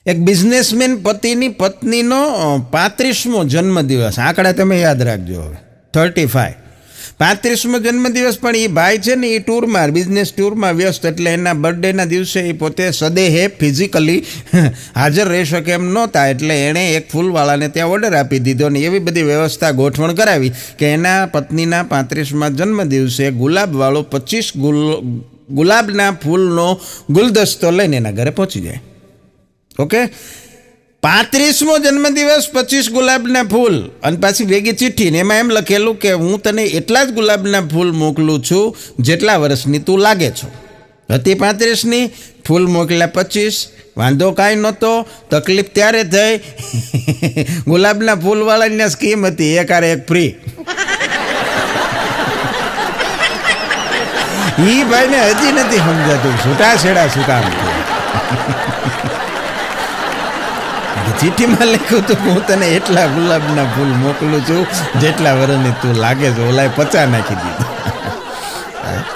એક બિઝનેસમેન પતિની પત્નીનો 35મો જન્મદિવસ, આંકડા તમે યાદ રાખજો. હવે 35 35મો જન્મદિવસ, પણ એ ભાઈ છે ને એ ટૂરમાં, બિઝનેસ ટૂરમાં વ્યસ્ત, એટલે એના બર્થડેના દિવસે એ પોતે સદેહે ફિઝિકલી હાજર રહી શકે એમ નહોતા, એટલે એણે એક ફૂલવાળાને ત્યાં ઓર્ડર આપી દીધો અને એવી બધી વ્યવસ્થા ગોઠવણ કરાવી કે એના પત્નીના 35મા જન્મદિવસે ગુલાબવાળો 25 ગુલાબના ફૂલનો ગુલદસ્તો લઈને એના ઘરે પહોંચી જાય. ઓકે, 35મો જન્મદિવસ, 25 ગુલાબના ફૂલ અને પાછી ભેગી ચિઠ્ઠી ને એમાં એમ લખેલું કે હું તને એટલા જ ગુલાબના ફૂલ મોકલું છું જેટલા વર્ષની તું લાગે છો. હતી 35ની, ફૂલ મોકલ્યા 25, વાંધો કાંઈ નહોતો. તકલીફ ત્યારે થઈ ગુલાબના ફૂલવાળાની સ્કીમ હતી, એક આરે એક ફ્રી. ઈ ભાઈને હજી નથી સમજાતું છૂટાછેડા શું કામ છે. ચિઠ્ઠીમાં લખ્યું હતું હું તને એટલા ગુલાબના ફૂલ મોકલું છું જેટલા વર્ષની તું લાગે છે. ઓલાએ 50 નાખી દીધું.